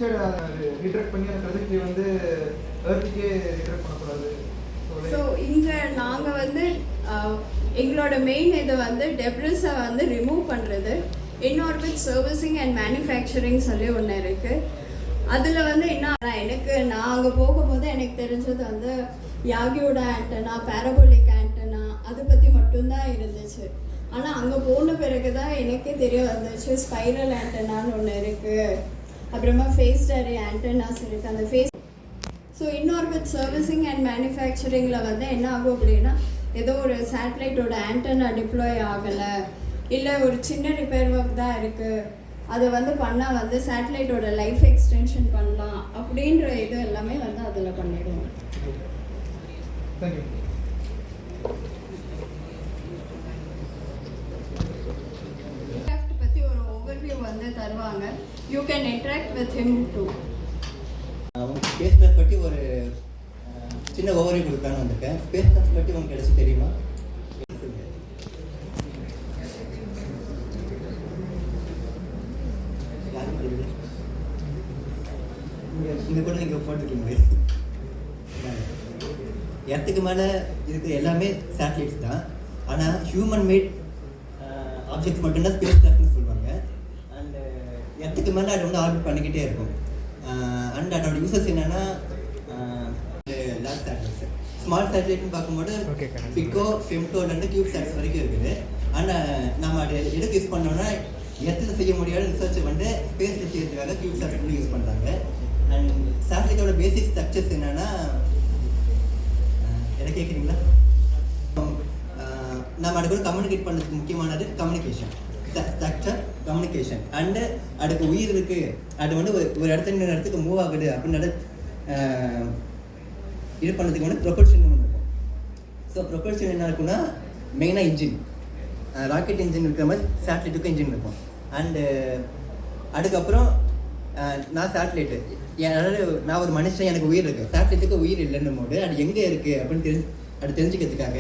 Instead ரீட்ராக்ட் பண்ணி அந்த project வந்து எர்த்துக்கே ரீட்ராக்ட் பண்ணக்கூடாது. ஸோ இங்கே நாங்கள் வந்து எங்களோட மெயின் இது வந்து டெப்ரிஸை வந்து ரிமூவ் பண்ணுறது. இன்ஆர்பிட் சர்வீசிங் அண்ட் மேனுஃபேக்சரிங் சொல்லி ஒன்று இருக்குது. அதில் வந்து என்ன நான் அங்கே போகும்போது எனக்கு தெரிஞ்சது வந்து யாகியோட ஆண்டனா, பேரபோலிக் ஆண்டனா அதை பற்றி மட்டும்தான் இருந்துச்சு. ஆனால் அங்கே போன பிறகு தான் எனக்கே தெரிய வந்துச்சு ஸ்பைரல் ஆண்டனான்னு ஒன்று இருக்குது, அப்புறமா ஃபேஸ் டேரி ஆண்டனாஸ் இருக்குது. அந்த ஃபேஸ் ஸோ இன்ஆர்பிட் சர்வீசிங் அண்ட் மேனுஃபேக்சரிங்கில் வந்து என்ன ஆகும் அப்படின்னா, ஏதோ ஒரு சேட்டலைட்டோட ஆண்டனா டிப்ளாய் ஆகலை, இல்லை ஒரு சின்ன ரிப்பேர் ஒர்க் தான் இருக்குது, அதை வந்து பண்ணால் வந்து சேட்டலைட்டோட லைஃப் எக்ஸ்டென்ஷன் பண்ணலாம் அப்படின்ற இது எல்லாமே வந்து அதில் பண்ணிடுவோம். தேங்க்யூ. பற்றி ஒரு ஓவர்வியூ வந்து தருவாங்க. You can interact with him too. Spacecraft பற்றி ஒரு சின்ன ஓவர்வியூ கொடுக்கலான்னு வந்திருக்கேன். ஸ்பேஸ் கிராஃப்ட் பற்றி உங்களுக்கு கிடைச்சி தெரியுமா? இங்கே கூட நீங்கள் போட்டுருக்கீங்க. எர்த்துக்கு மேலே இருக்கிற எல்லாமே சேட்டலைட்ஸ் தான். ஆனால் ஹியூமன் மேட் ஆப்ஜெக்ட்ஸ் மட்டும்தான் ஸ்பேஸ் கிராஃப்ட்னு சொல்லுவாங்க. அண்ட் எர்த்துக்கு மேலே அது வந்து ஆர்பிட் பண்ணிக்கிட்டே இருக்கும். அண்ட் அதோட யூசஸ் என்னென்னா லார்ஜ் சேட்டலைட்ஸ், ஸ்மால் சேட்டலைட்னு பார்க்கும்போது பிக்கோ, ஃபெம்டோலேருந்து கியூப் சேட்ஸ் வரைக்கும் இருக்குது. அண்ட் நம்ம அதை எதுக்கு யூஸ் பண்ணோம்னா, எர்த்தில் செய்ய முடியாத ரிசர்ச் வந்து ஸ்பேஸில் செய்யறதுக்காக கியூப் சேட்ஸ் வந்து யூஸ் பண்ணுறாங்க. அண்ட் சேட்டலைட்டோட பேசிக் ஸ்ட்ரக்சர்ஸ் என்னென்னா, எதை கேட்குறீங்களா? நம்ம அது கூட கம்யூனிகேட் பண்ணுறதுக்கு முக்கியமானது கம்யூனிகேஷன், ஸ்ட்ரக்சர், கம்யூனிகேஷன். அண்டு அதுக்கு உயிர் இருக்குது, அது வந்து ஒரு இடத்துல இடத்துக்கு மூவ் ஆகுது அப்படின்னு இது பண்ணுறதுக்கு வந்து ப்ரொபல்ஷன் ஒன்று இருக்கும். ஸோ ப்ரொபல்ஷன் என்ன இருக்குன்னா, மெயினாக இன்ஜின், ராக்கெட் இன்ஜின் இருக்கிற மாதிரி சேட்டலைட்டுக்கும் இன்ஜின் இருக்கும். அண்டு அதுக்கப்புறம் நான் சேட்டலைட்டு, அதாவது நான் ஒரு மனுஷன், எனக்கு உயிர் இருக்குது, சேட்டலைட்டுக்கு உயிர் இல்லைன்னும் போது அது எங்கே இருக்குது அப்படின்னு அது தெரிஞ்சுக்கிறதுக்காக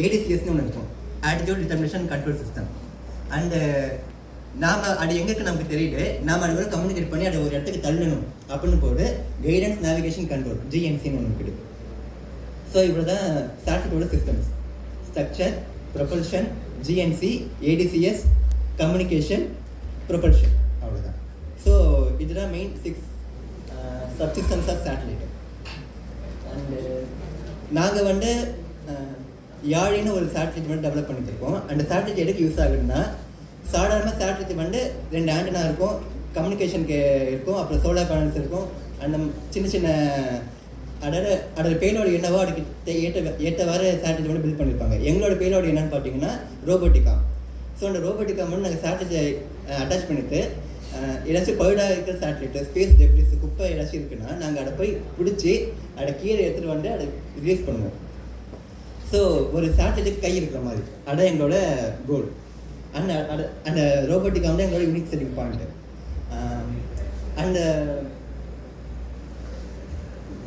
ஏடிசிஎஸ்னு ஒன்று இருக்கும், attitude determination control system. And நாம் அது எங்கே இருக்குது நமக்கு தெரியுது, நாம் அது கூட கம்யூனிகேட் பண்ணி அதை ஒரு இடத்துக்கு தள்ளணும் அப்படின்னு போது கைடன்ஸ் நேவிகேஷன் கண்ட்ரோல், ஜிஎன்சின்னு ஒன்று இருக்குது. ஸோ இவ்வளோ தான் சேட்டலைட்டோட systems: structure, propulsion, GNC, ADCS, communication, propulsion. அவ்வளோதான். ஸோ இதுதான் main 6 subsystems of satellite. And நாங்கள் வந்து யாழின்னு ஒரு சேட்டலைட் வந்து டெவலப் பண்ணியிருக்கோம். அந்த சேட்டலைட் எதுக்கு யூஸ் ஆகுதுன்னா, சாதாரணமாக சேட்டலைட் வந்து 2 ஆண்டனா இருக்கும், கம்யூனிகேஷனுக்கு இருக்கும், அப்புறம் சோலார் பேனல்ஸ் இருக்கும். அந்த சின்ன சின்ன அதாவது அதோட பேலோடு என்னவோ அதுக்கு ஏற்றவாறு சேட்டலைட் வந்து பில்ட் பண்ணியிருப்பாங்க. எங்களோட பேலோடு என்னன்னு பார்த்தீங்கன்னா ரோபோட்டிகா. ஸோ அந்த ரோபோட்டிகா வந்து நாங்கள் சேட்டலைட்டை அட்டாச் பண்ணிவிட்டு ஏதாச்சும் பழுடாக இருக்கிற சேட்டலைட்டு, ஸ்பேஸ் டெப்ரிஸ், குப்பை ஏதாச்சும் இருக்குன்னா நாங்கள் அதை போய் பிடிச்சி அதை கீழே எடுத்துகிட்டு வந்து அதை ரிலீஸ் பண்ணுவோம். ஸோ ஒரு சேட்டலைட்டுக்கு கை இருக்கிற மாதிரி அதான் எங்களோட கோல். அந்த அந்த ரோபோட்டிக்கா வந்து எங்களோட யூனிக் செல்லிங் பாயிண்ட். அந்த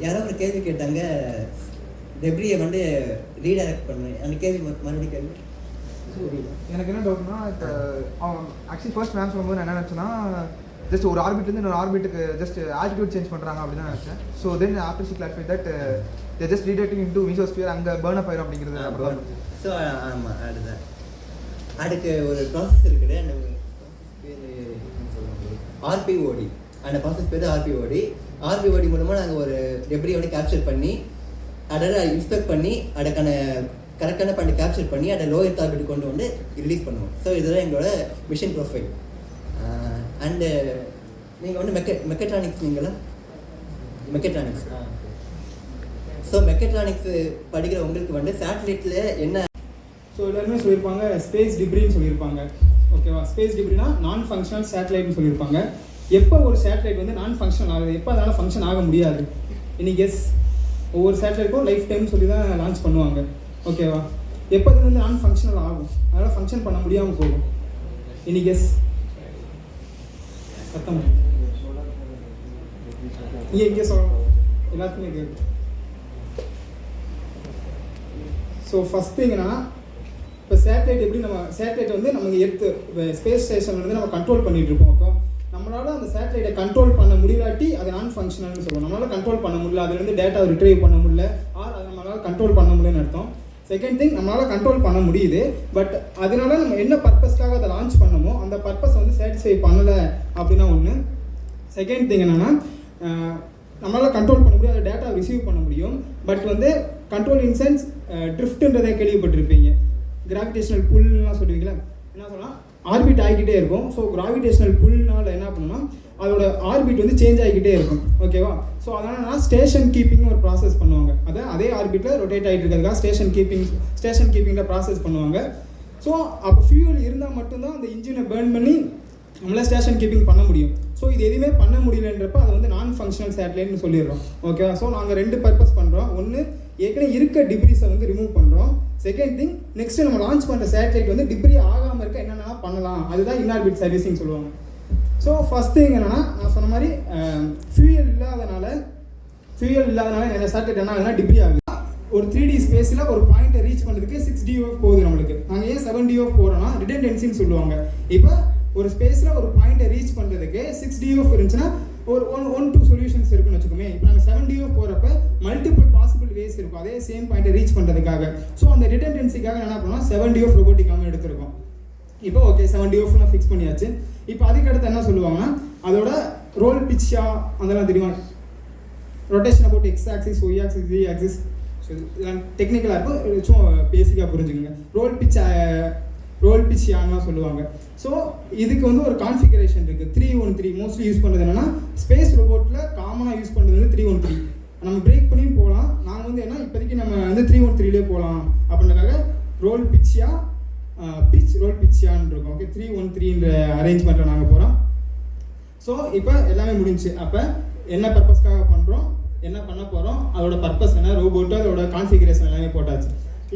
யாரோ ஒரு கேள்வி கேட்டாங்க, டெப்ரியை வந்து ரீடைரக்ட் பண்ணு. அந்த கேள்வி மறுபடியும் கேள்வி எனக்கு என்ன டவுட்னா, இப்போ அவன் ஆக்சுவலி ஃபர்ஸ்ட் மேம் சொல்லும்போது நான் என்ன நினச்சேன்னா, ஜஸ்ட் ஒரு ஆர்பிட்லேருந்து இன்னொரு ஆர்பிட்டுக்கு ஜஸ்ட் ஆல்டிடியூட் சேஞ்ச் பண்ணுறாங்க அப்படின்னு தான் நினச்சேன். So then after she clarify that they just redirecting into mesosphere, அங்கே பர்ன் அப் ஆயிரும் அப்படிங்கிறது அப்படி. ஸோ ஆமாம், அதுதான். அதுக்கு ஒரு ப்ராசஸ் இருக்குது. அந்த ப்ராசஸ் பேர் ஆர்பிஓடி. அந்த ப்ராசஸ் பேர் ஆர்பிஓடி. ஆர்பிஓடி மூலமாக நாங்கள் ஒரு டெப்ரியை வந்து கேப்சர் பண்ணி அதை இன்ஸ்பெக்ட் பண்ணி அதுக்கான கரெக்டான பாயிண்ட் கேப்சர் பண்ணி அதை லோயர் ஆர்பிட் கொண்டு வந்து ரிலீஸ் பண்ணுவோம். ஸோ இதுதான் எங்களோட மிஷன் ப்ரொஃபைல். அண்டு நீங்கள் வந்து மெக்கட்ரானிக்ஸ், நீங்களா மெக்கட்ரானிக்ஸ். ஸோ மெக்கட்ரானிக்ஸ் படிக்கிற உங்களுக்கு வந்து சேட்டலைட்டில் என்ன, ஸோ எல்லாருமே சொல்லியிருப்பாங்க ஸ்பேஸ் டிப்ரின்னு சொல்லியிருப்பாங்க. ஓகேவா? ஸ்பேஸ் டிப்ரினா நான் ஃபங்க்ஷனல் சேட்டலைட்னு சொல்லியிருப்பாங்க. எப்போ ஒரு சேட்டலைட் வந்து நான் ஃபங்க்ஷனல் ஆகுது, எப்போ அதனால் ஃபங்க்ஷன் ஆக முடியாது? இனி கெஸ். ஒவ்வொரு சேட்டலைட்டுக்கும் லைஃப் டைம் சொல்லி தான் லான்ச் பண்ணுவாங்க. ஓகேவா? எப்போ அது வந்து நான் ஃபங்க்ஷனல் ஆகும், அதனால் ஃபங்க்ஷன் பண்ண முடியாமல் போகும்? இனி கெஸ். சத்தம் இங்கே சொல்லணும், எல்லாத்துக்குமே கேட்கும். ஸோ ஃபஸ்ட் திங்னா, இப்போ சேட்டலைட் எப்படி நம்ம சேட்டலைட் வந்து நமக்கு எடுத்து ஸ்பேஸ் ஸ்டேஷன் வந்து நம்ம கண்ட்ரோல் பண்ணிகிட்டு இருக்கோம். ஓகே, நம்ம நம்மளால் அந்த சேட்டலைட்டை கண்ட்ரோல் பண்ண முடியலாட்டி அது நான் ஃபங்க்ஷனல்னு சொல்லுவோம். நம்மளால் கண்ட்ரோல் பண்ண முடியல, அதுலேருந்து டேட்டா ரிட்ரைவ் பண்ண முடியல, ஆர் அதை நம்மளால் கண்ட்ரோல் பண்ண முடியலன்னு அர்த்தம். செகண்ட் திங், நம்மளால் கண்ட்ரோல் பண்ண முடியுது, பட் அதனால நம்ம என்ன பர்பஸ்க்காக அதை லான்ச் பண்ணமோ அந்த பர்பஸ் வந்து சாட்டிஸ்ஃபை பண்ணலை அப்படின்னா ஒன்று. செகண்ட் திங் என்னென்னா, நம்மளால் கண்ட்ரோல் பண்ண முடியும், அதை டேட்டா ரிசீவ் பண்ண முடியும், பட் வந்து கண்ட்ரோல் இன் சென்ஸ் ட்ரிஃப்ட்ன்றதை கேள்விப்பட்டிருப்பீங்க. கிராவிடேஷனல் புல்லாம் சொல்லுவீங்களா, என்ன சொன்னால் ஆர்பிட் ஆகிக்கிட்டே இருக்கும். ஸோ கிராவிடேஷனல் புல்னால் என்ன பண்ணுன்னா அதோட ஆர்பிட் வந்து சேஞ்ச் ஆகிக்கிட்டே இருக்கும். ஓகேவா? ஸோ அதனால் ஸ்டேஷன் கீப்பிங்னு ஒரு ப்ராசஸ் பண்ணுவாங்க. அதே ஆர்பிட்டில் ரொட்டேட் ஆகிட்டு இருக்கிறதுக்காக ஸ்டேஷன் கீப்பிங்கில் ப்ராசஸ் பண்ணுவாங்க. ஸோ அப்போ ஃபியூல் இருந்தால் மட்டும்தான் அந்த இன்ஜினை பேர்ன் பண்ணி நம்மளால் ஸ்டேஷன் கீப்பிங் பண்ண முடியும். ஸோ இது எதுவுமே பண்ண முடியலன்றப்ப அதை வந்து நான் ஃபங்க்ஷனல் சேட்டலைட்னு சொல்லிடுறோம். ஓகேவா? ஸோ நாங்கள் 2 பர்பஸ் பண்ணுறோம். ஒன்று, ஏற்கனவே இருக்க டிப்ரிஸை வந்து ரிமூவ் பண்ணுறோம். செகண்ட் திங், நெக்ஸ்ட்டு நம்ம லான்ச் பண்ணுற சேட்டலைட் வந்து டிப்ரி ஆகாமல் இருக்க என்னென்ன பண்ணலாம், அதுதான் இன்ஆர்பிட் சர்வீசிங் சொல்லுவாங்க. ஸோ ஃபஸ்ட் திங் என்னென்னா, நான் சொன்ன மாதிரி ஃபியூயல் இல்லாதனால நிறைய சேட்டலைட் என்ன ஆகுதுன்னா டிப்ரி ஆகுது. ஒரு 3D ஸ்பேஸில் ஒரு பாயிண்ட்டை ரீச் பண்ணுறதுக்கு 6 DOF போகுது நம்மளுக்கு. நாங்கள் ஏன் 7 DOF போகிறோன்னா ரிடெண்டன்சின்னு சொல்லுவாங்க. இப்போ ஒரு ஸ்பேஸில் ஒரு பாயிண்ட்டை ரீச் பண்ணுறதுக்கு 6 DOF இருந்துச்சுன்னா ஒரு 1-2 சொல்யூஷன்ஸ் இருக்குன்னு வச்சுக்கோமே. இப்போ நாங்கள் 7 DOF போகிறப்ப மல்டிபிள் பாசிபிள் வேஸ் இருக்கும் அதே சேம் பாயிண்ட்டை ரீச் பண்ணுறதுக்காக. ஸோ அந்த ரிடெண்டன்சிக்காக என்ன பண்ணோம்னா 7 DOF robotic arm எடுத்திருக்கோம். இப்போ ஓகே 7 DOF ஃபிக்ஸ் பண்ணியாச்சு. இப்போ அதுக்கடுத்து என்ன சொல்லுவாங்கன்னா அதோட ரோல் பிச்சா அதெல்லாம் தெரியுமா, rotation about X axis, Y axis, Z axis. So இதெல்லாம் டெக்னிக்கலாக இருக்கும், சும்மா பேசிக்காக புரிஞ்சுக்கோங்க. ரோல் பிச்சியான்லாம் சொல்லுவாங்க. ஸோ இதுக்கு வந்து ஒரு கான்ஃபிகரேஷன் இருக்குது. 313 மோஸ்ட்லி யூஸ் பண்ணுறது என்னென்னா ஸ்பேஸ் ரோபோட்டில் காமனாக யூஸ் பண்ணுறது வந்து 313. நம்ம பிரேக் பண்ணியும் போகலாம். நாங்கள் வந்து என்ன இப்போதைக்கு நம்ம வந்து 313லே போகலாம் அப்படின்றக்காக ரோல் பிச்சியான்னு இருக்கும். ஓகே, 313ன்ற அரேஞ்ச்மெண்ட்டில் நாங்கள் போகிறோம். ஸோ இப்போ எல்லாமே முடிஞ்சு. அப்போ என்ன பர்பஸ்க்காக பண்ணுறோம், என்ன பண்ண போகிறோம், அதோட பர்பஸ் என்ன, ரோபோட்டு அதோட கான்ஃபிகரேஷன் எல்லாமே போட்டாச்சு.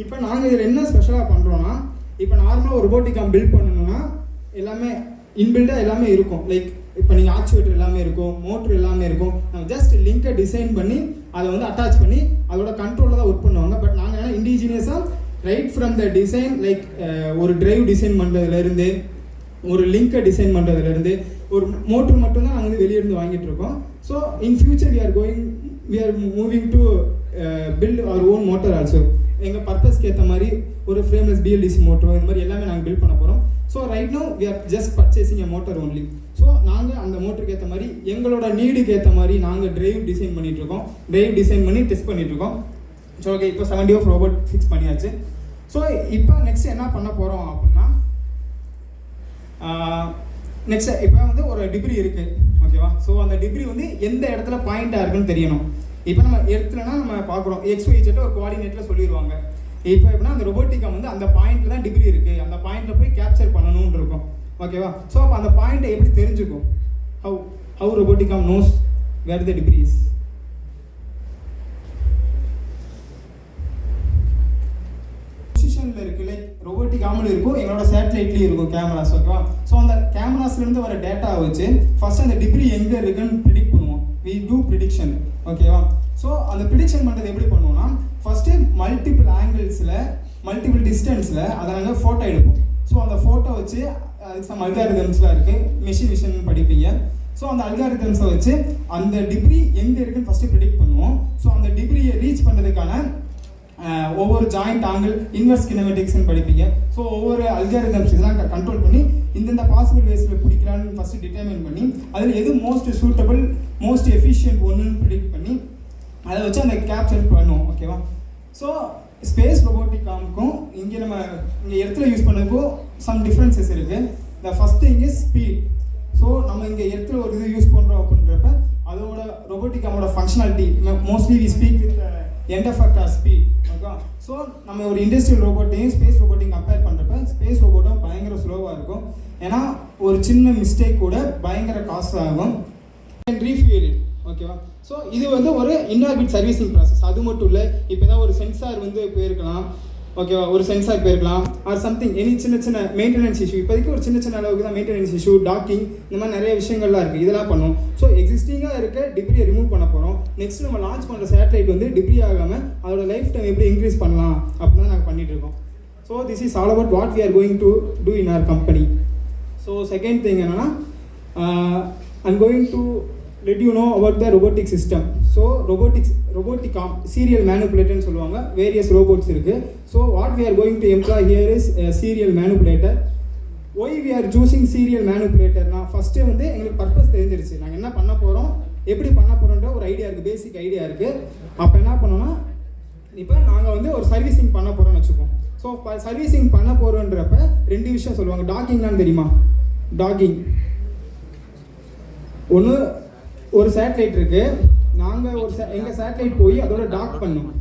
இப்போ நாங்கள் இதில் என்ன ஸ்பெஷலாக பண்ணுறோன்னா, இப்போ நார்மலாக ஒரு robotic arm பில்ட் பண்ணணும்னா எல்லாமே இன்பில்டாக எல்லாமே இருக்கும். லைக் இப்போ நீங்கள் ஆக்சுவேட்டர் எல்லாமே இருக்கும், மோட்ரு எல்லாமே இருக்கும். நம்ம ஜஸ்ட் லிங்கை டிசைன் பண்ணி அதை வந்து அட்டாச் பண்ணி அதோட கண்ட்ரோலில் தான் ஒர்க் பண்ணுவாங்க. பட் நாங்கள் என்ன இண்டிஜினியஸாக right from the design, like ஒரு டிரைவ் டிசைன் பண்ணுறதுலேருந்து, ஒரு லிங்கை டிசைன் பண்ணுறதுலேருந்து, ஒரு மோட்ரு மட்டும்தான் நாங்கள் வந்து வெளியிருந்து வாங்கிட்டு இருக்கோம். So in future we are moving to build our own motor also. எங்கள் பர்பஸ்க்கு ஏற்ற மாதிரி ஒரு ஃப்ரேம்லெஸ் BLDC மோட்டரோ இந்த மாதிரி எல்லாமே நாங்கள் பில்ட் பண்ண போகிறோம். So right no we are just purchasing a motor only. So நாங்கள் அந்த மோட்டருக்கு ஏற்ற மாதிரி எங்களோட நீடுக்கு ஏற்ற மாதிரி நாங்கள் டிரைவ் டிசைன் பண்ணிகிட்ருக்கோம், டிரைவ் டிசைன் பண்ணி டெஸ்ட் பண்ணிகிட்ருக்கோம். ஸோ ஓகே, இப்போ 7 DOF ரோபோட் ஃபிக்ஸ் பண்ணியாச்சு. ஸோ இப்போ நெக்ஸ்ட் என்ன பண்ண போகிறோம் அப்படின்னா, நெக்ஸ்ட் இப்போ வந்து ஒரு டிப்ரி இருக்குது. ஓகேவா? ஸோ அந்த டிப்ரி வந்து எந்த இடத்துல பாயிண்ட்டாக இருக்குன்னு தெரியணும். இப்போ நம்ம எடுத்துலனா நம்ம பார்க்குறோம் XYZ ஒரு கோஆர்டினேட்டில் சொல்லிடுவாங்க. இப்போ எப்படின்னா அந்த robotic arm வந்து அந்த பாயிண்ட்டில் தான் டிப்ரி இருக்குது, அந்த பாயிண்ட்டில் போய் கேப்சர் பண்ணணும்னு இருக்கும். ஓகேவா? ஸோ அப்போ அந்த பாயிண்ட்டை எப்படி தெரிஞ்சுக்கும், how robotic arm knows where the debris is. பொசிஷனில் இருக்குது, லைக் robotic armல இருக்கும், எங்களோட சேட்டலைட்லேயும் இருக்கும் கேமராஸ். ஓகேவா? ஸோ அந்த கேமராஸ்லேருந்து வர டேட்டாவை வச்சு ஃபஸ்ட் அந்த டிப்ரி எங்கே இருக்குன்னு ப்ரிடிக்ட் பண்ணுவோம். we do prediction. ஓகேவா? ஸோ அந்த ப்ரிடிக்ஷன் பண்ணுறது எப்படி பண்ணுவோம்னா, ஃபஸ்ட்டு மல்டிபிள் ஆங்கிள்ஸில் மல்டிபிள் டிஸ்டன்ஸில் அதை நாங்கள் ஃபோட்டோ எடுப்போம். ஸோ அந்த ஃபோட்டோ வச்சு அதுக்கு சம் அல்காரிதம்ஸ்லாம் இருக்குது, மெஷின் விஷன் படிப்பீங்க. ஸோ அந்த அல்காரிதம்ஸை வச்சு அந்த டிப்ரி எங்கே இருக்குன்னு ஃபஸ்ட்டு ப்ரிடிக்ட் பண்ணுவோம். ஸோ அந்த டிப்ரியை ரீச் பண்ணுறதுக்கான ஒவ்வொரு ஜாயிண்ட் ஆங்கிள், இன்வெர்ஸ் கினமெட்டிக்ஸ்னு படிப்பீங்க. ஸோ ஒவ்வொரு அல்காரிதம்ஸ் இதெல்லாம் கண்ட்ரோல் பண்ணி இந்தந்த பாசிபிள் வேஸில் பிடிக்கலான்னு ஃபஸ்ட்டு டிட்டர்மைன் பண்ணி அதில் எது மோஸ்ட் சூட்டபிள், மோஸ்ட் எஃபிஷியன்ட் ஒன்றுன்னு ப்ரிடிக்ட் பண்ணி அதை வச்சு அந்த கேப்சர் பண்ணுவோம். ஓகேவா? ஸோ ஸ்பேஸ் robotic armக்கும் இங்கே நம்ம இங்கே இடத்துல யூஸ் பண்ணதுக்கும் சம் டிஃப்ரென்சஸ் இருக்குது. The first thing is speed. So நம்ம இங்கே இடத்துல ஒரு இது யூஸ் பண்ணுறோம் அப்படின்றப்ப அதோட robotic armோட functionality mostly we speak with end effect speed. Okay? So நம்ம ஒரு இண்டஸ்ட்ரியல் ரோபோட்டையும் ஸ்பேஸ் ரோபோட்டையும் கம்பேர் பண்ணுறப்ப ஸ்பேஸ் ரோபோட்டும் பயங்கர ஸ்லோவாக இருக்கும். ஏன்னா ஒரு சின்ன மிஸ்டேக் கூட பயங்கர காஸ்ட் ஆகும். Refuel it. ஓகேவா? ஸோ இது வந்து ஒரு இன்ஆர்பிட் சர்வீசிங் ப்ராசஸ். அது மட்டும் இல்லை, இப்போ தான் ஒரு சென்சார் வந்து போயிருக்கலாம். ஓகேவா? ஒரு சென்சார் போயிருக்கலாம், ஆர் சம்திங் எனி சின்ன மெயின்டெனன்ஸ் இஷ்யூ. இப்போதைக்கு ஒரு சின்ன அளவுக்கு தான் மெயின்டெனன்ஸ் இஷ்யூ, டாக்கிங், இந்த மாதிரி நிறைய விஷயங்கள்லாம் இருக்குது. இதெல்லாம் பண்ணும். ஸோ எக்ஸிஸ்டிங்காக இருக்க டிப்ரியை ரிமூவ் பண்ண போகிறோம். நெக்ஸ்ட் நம்ம லான்ச் பண்ணுற சேட்டலைட் வந்து டிப்ரி ஆகாமல் அதோட லைஃப் டைம் எப்படி இன்க்ரீஸ் பண்ணலாம் அப்படின்னு தான் நாங்கள் பண்ணிகிட்டு இருக்கோம். So this is all about what we are going to do in our company. So second thing என்னென்னா, I'm going to let you know about the robotic system. So robotic serial manipulator னு சொல்லுவாங்க. Various robots இருக்கு. So what we are going to employ here is a serial manipulator. Why we are choosing serial manipulator? நான் first வந்து எங்களுக்கு purpose தெரிஞ்சிருச்சு. நாங்கள் என்ன பண்ண போகிறோம், எப்படி பண்ண போகிறோன்ற ஒரு ஐடியா இருக்குது, பேசிக் ஐடியா இருக்குது. அப்போ என்ன பண்ணோன்னா, இப்போ நாங்கள் வந்து ஒரு சர்வீசிங் பண்ண போகிறோம்னு வச்சுக்கோம். ஸோ சர்வீசிங் பண்ண போகிறோன்றப்ப 2 விஷயம் சொல்லுவாங்க. டாக்கிங்னான்னு தெரியுமா? டாக்கிங் ஒன்று, ஒரு சேட்டலைட் இருக்குது, நாங்கள் எங்கள் சேட்டலைட் போய் அதோட டாக் பண்ணோம்.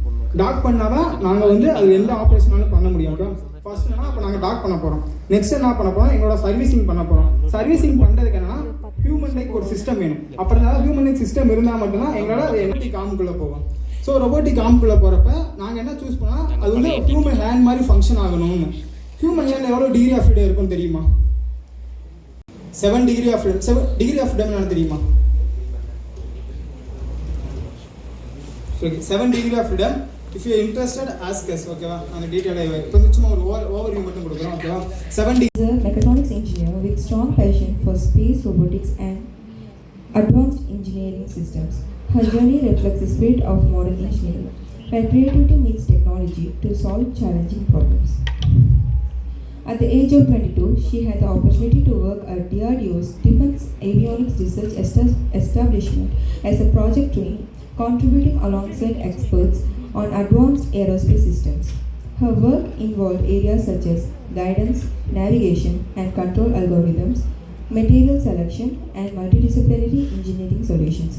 டாக் பண்ணால் தான் நாங்கள் வந்து அது எந்த ஆப்ரேஷனாலும் பண்ண முடியும். ஓகே, ஃபர்ஸ்ட் என்னன்னா அப்போ நாங்கள் டாக் பண்ண போகிறோம். நெக்ஸ்ட் என்ன பண்ண போகிறோம், எங்களோட சர்வீசிங் பண்ண போகிறோம். சர்வீசிங் பண்ணுறதுக்கு என்னன்னா ஹியூமன் லைக் ஒரு சிஸ்டம் வேணும். அப்புறம் தான் ஹியூமன் லைக் சிஸ்டம் இருந்தால் மட்டும்தான் எங்களோட அது ரொபோட்டிக் ஆர்முக்குள்ளே போகும். ஸோ ரொபோட்டிக் ஆர்முக்குள்ளே போகிறப்ப நாங்கள் என்ன சூஸ் பண்ணால் அது வந்து ஹியூமன் ஹேண்ட் மாதிரி ஃபங்க்ஷன் ஆகணும்னு. ஹியூமன் ஹேண்ட் எவ்வளோ டிகிரி ஆஃப் ஃப்ரீடம் இருக்குன்னு தெரியுமா? 7 degree of freedom. 7 degree of freedom என்ன தெரியுமா? 7 degree of freedom. If you are interested, ask us. Okay, அந்த டீடைல் இப்போ சும்மா ஒரு ஓவர்வியூ மட்டும் கொடுக்குறோம். ஓகேவா? 7 is a mechatronics engineer with strong passion for space, robotics and advanced engineering systems. Her journey reflects the spirit of modern engineering, where creativity meets technology to solve challenging problems. At the age of 22, she had the opportunity to work at DRDO's Defense Avionics Research Establishment as a project trainee, contributing alongside experts on advanced aerospace systems. Her work involved areas such as guidance, navigation and control algorithms, material selection and multidisciplinary engineering solutions.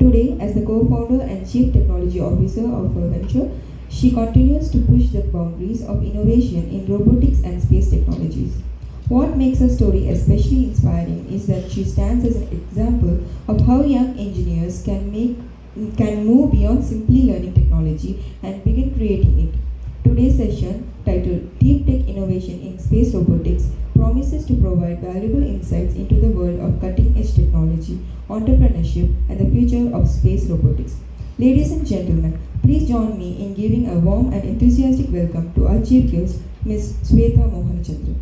Today, as the co-founder and chief technology officer of her venture, she continues to push the boundaries of innovation in robotics and space technologies. What makes her story especially inspiring is that she stands as an example of how young engineers can move beyond simply learning technology and begin creating it. Today's session, titled Deep Tech Innovation in Space Robotics, promises to provide valuable insights into the world of cutting-edge technology, entrepreneurship, and the future of space robotics. Ladies and gentlemen, please join me in giving a warm and enthusiastic welcome to our chief guest, Ms. Sweta Mohanachandran.